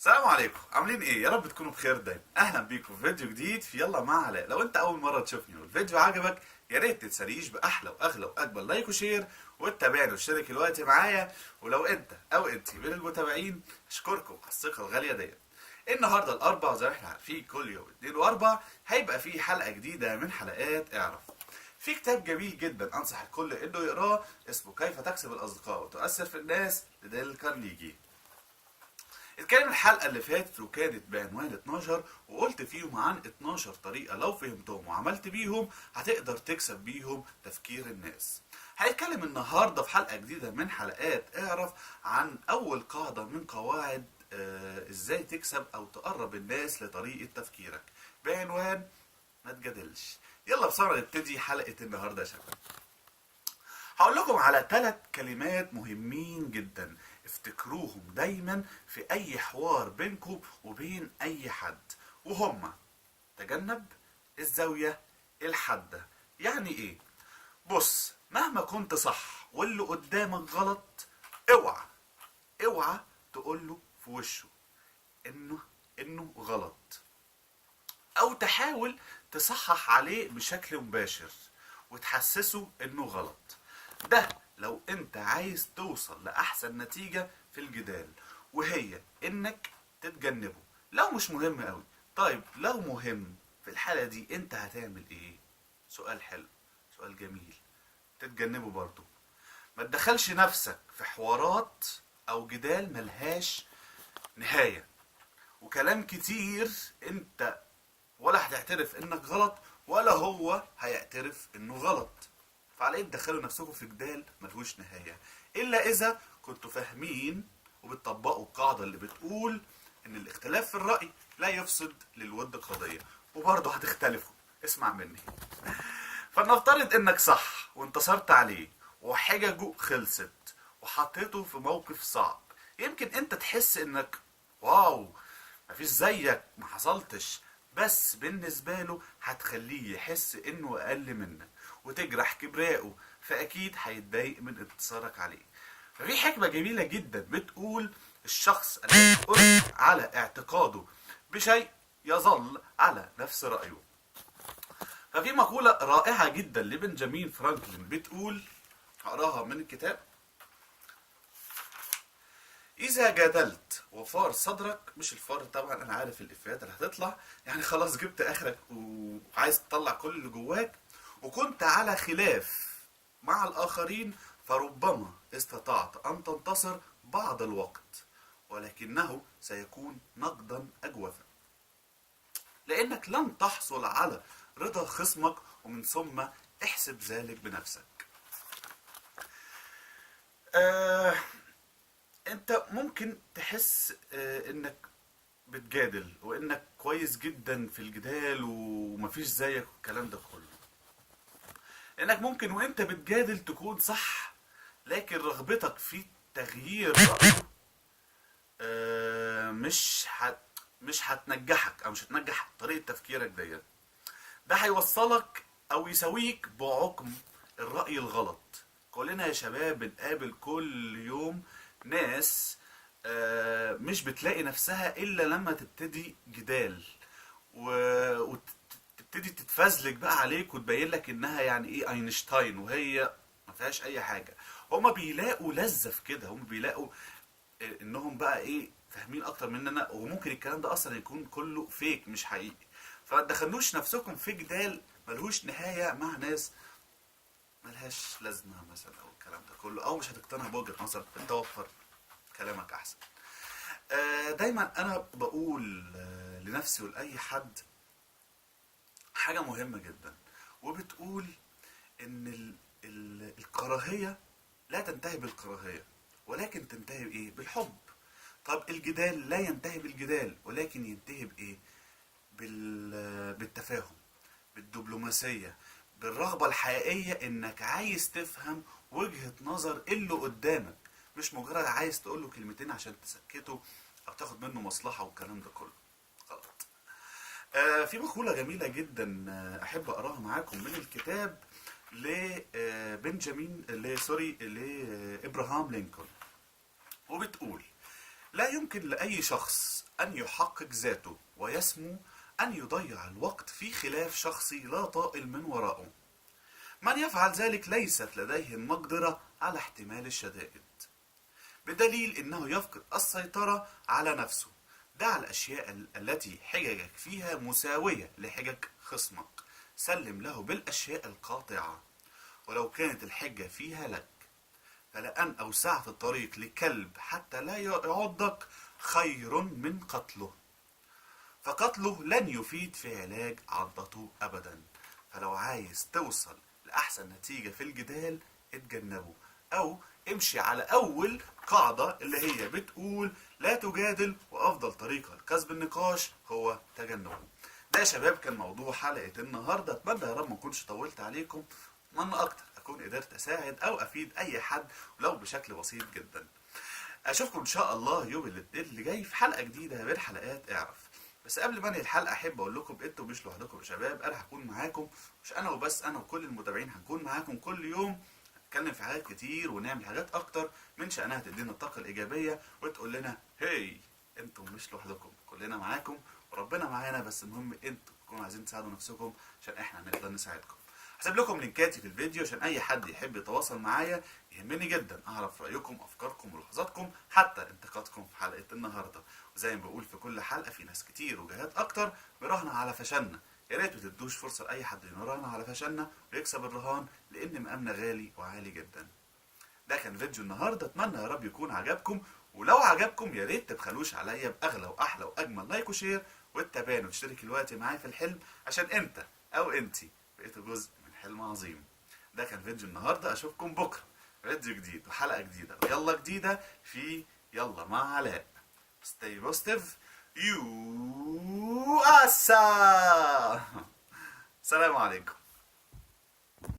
السلام عليكم، عاملين ايه؟ يا رب تكونوا بخير دايما. اهلا بيكم في فيديو جديد في يلا مع علاء. لو انت اول مره تشوفني والفيديو عجبك يا ريت تنسانيش باحلى واغلى واكبر لايك وشير وتتابعني وتشترك الوقت معايا. ولو انت او انت من المتابعين اشكركم على الثقه الغاليه ديت. النهارده الاربع زي ما احنا عارفين كل يوم اثنين واربع هيبقى فيه حلقه جديده من حلقات اعرف. في كتاب جميل جدا انصح الكل انه يقراه اسمه كيف تكسب الاصدقاء وتؤثر في الناس لديل كارنيجي. اتكلم الحلقة اللي فاتت وكانت بعنوان 12 وقلت فيهم عن 12 طريقة لو فهمتهم وعملت بيهم هتقدر تكسب بيهم تفكير الناس. هنتكلم النهاردة في حلقة جديدة من حلقات اعرف عن أول قاعدة من قواعد ازاي تكسب أو تقرب الناس لطريقة تفكيرك بعنوان ما تجادلش. يلا بسرعة نبتدي حلقة النهاردة يا شباب. هقول لكم على 3 كلمات مهمين جدا افتكروهم دايما في اي حوار بينكم وبين اي حد، وهما تجنب الزاوية الحادة. يعني ايه؟ بص، مهما كنت صح واللي قدامك غلط اوعى تقوله في وشه انه غلط، او تحاول تصحح عليه بشكل مباشر وتحسسه انه غلط. ده لو انت عايز توصل لاحسن نتيجة في الجدال، وهي انك تتجنبه لو مش مهم قوي. طيب لو مهم، في الحالة دي انت هتعمل ايه؟ سؤال حلو، سؤال جميل. تتجنبه برضو. ما تدخلش نفسك في حوارات او جدال ملهاش نهاية وكلام كتير انت ولا هتعترف انك غلط ولا هو هيعترف انه غلط. فعلى ايه تدخلوا نفسكم في جدال ملهوش نهايه؟ الا اذا كنتوا فاهمين وبتطبقوا القاعده اللي بتقول ان الاختلاف في الراي لا يفسد للود قضيه. وبرضه هتختلفوا، اسمع مني. فلنفترض انك صح وانتصرت عليه وحججه خلصت وحطيته في موقف صعب. يمكن انت تحس انك واو مفيش زيك، ما حصلتش، بس بالنسبة له هتخليه يحس انه اقل منك وتجرح كبريائه، فاكيد هيتضايق من انتصارك عليه. ففي حكمة جميلة جدا بتقول الشخص الذي أرجع على اعتقاده بشيء يظل على نفس رأيه. ففي مقولة رائعة جدا لبنجامين فرانكلين بتقول، هقراها من الكتاب: إذا جادلت وفار صدرك، مش الفار طبعا، أنا عارف الإفيهات اللي هتطلع، يعني خلاص جبت آخرك وعايز تطلع كل اللي جواك، وكنت على خلاف مع الآخرين، فربما استطعت أن تنتصر بعض الوقت ولكنه سيكون نقدا أجوفا، لأنك لن تحصل على رضا خصمك، ومن ثم احسب ذلك بنفسك. انت ممكن تحس انك بتجادل وانك كويس جدا في الجدال ومفيش زيك والكلام ده كله، لانك ممكن وانت بتجادل تكون صح، لكن رغبتك في تغيير رأيه مش هتنجحك او مش هتنجح طريقة تفكيرك ديت. ده هيوصلك او يسويك بعقم الرأي الغلط. كلنا يا شباب بنقابل كل يوم ناس مش بتلاقي نفسها الا لما تبتدي جدال وتبتدي تتفزلك بقى عليك وتبين لك انها يعني ايه اينشتاين وهي ما فيهاش اي حاجه. هما بيلاقوا لذة في كده، هما بيلاقوا انهم بقى ايه فاهمين اكتر مننا، وممكن الكلام ده اصلا يكون كله فيك مش حقيقي. فما تدخلوش نفسكم في جدال ملهوش نهايه مع ناس ملهاش لازمه مثلا او الكلام ده كله، او مش هتقتنع بوجهه نظرك بتوفر كلامك احسن. دايما انا بقول لنفسي ولاي حد حاجه مهمه جدا، وبتقول ان الكراهيه لا تنتهي بالكراهيه ولكن تنتهي بايه؟ بالحب. طب الجدال لا ينتهي بالجدال ولكن ينتهي بايه؟ بالتفاهم، بالدبلوماسيه، بالرغبه الحقيقيه انك عايز تفهم وجهه نظر اللي قدامك، مش مجرد عايز تقول له كلمتين عشان تسكته او تاخد منه مصلحه والكلام ده كله. غلط. في مقوله جميله جدا احب اقراها معاكم من الكتاب لبنجامين سوري لابراهام لينكولن، وبتقول: لا يمكن لأي شخص أن يحقق ذاته ويسمو أن يضيع الوقت في خلاف شخصي لا طائل من وراءه. من يفعل ذلك ليست لديه المقدرة على احتمال الشدائد، بدليل أنه يفقد السيطرة على نفسه. دع الأشياء التي حججك فيها مساوية لحجج خصمك. سلم له بالأشياء القاطعة ولو كانت الحجة فيها لك. فلأن أوسعت الطريق لكلب حتى لا يعضك خير من قتله، فقتله لن يفيد في علاج عضته أبدا. فلو عايز توصل لأحسن نتيجة في الجدال اتجنبه، أو امشي على أول قاعدة اللي هي بتقول لا تجادل وأفضل طريقة لكسب النقاش هو تجنبه. ده يا شباب كان موضوع حلقة النهاردة. أتمنى يا رب ما أكونش طولت عليكم، أتمنى أكتر أكون قدرت أساعد أو أفيد أي حد ولو بشكل بسيط جدا. أشوفكم إن شاء الله يوم الاثنين اللي جاي في حلقة جديدة من حلقات اعرف. بس قبل ما انهي الحلقه احب اقول لكم انتوا مش لوحدكم يا شباب، انا هكون معاكم. مش انا وبس، انا وكل المتابعين هنكون معاكم كل يوم، نتكلم في حاجات كتير ونعمل حاجات اكتر من شانها تدينا الطاقه الايجابيه وتقول لنا هي انتوا مش لوحدكم، كلنا معاكم وربنا معانا. بس المهم انتوا تكونوا عايزين تساعدوا نفسكم عشان احنا نقدر نساعدكم. هسيب لكم لينكاتي في الفيديو عشان اي حد يحب يتواصل معايا. يهمني جدا اعرف رايكم، افكاركم، ملاحظاتكم، حتى انتقادكم في حلقه النهارده. وزي ما بقول في كل حلقه، في ناس كتير وجهات اكتر مراهنه على فشلنا. يا ريت ما تدوش فرصه لاي حد يراهن على فشلنا ويكسب الرهان، لان مقامنا غالي وعالي جدا. ده كان فيديو النهارده، اتمنى يا رب يكون عجبكم. ولو عجبكم يا ريت تبخلوش عليا باغلى واحلى واجمل لايك وشير وتتابعني وتشترك الوقت معايا في الحلم، عشان انت او انتي بقيتوا جزء من حلم عظيم. ده كان فيديو النهارده، اشوفكم بكره فيديو جديد وحلقه جديده ويلا جديده في يلا مع علاء. Stay positive. You أسا. السلام عليكم.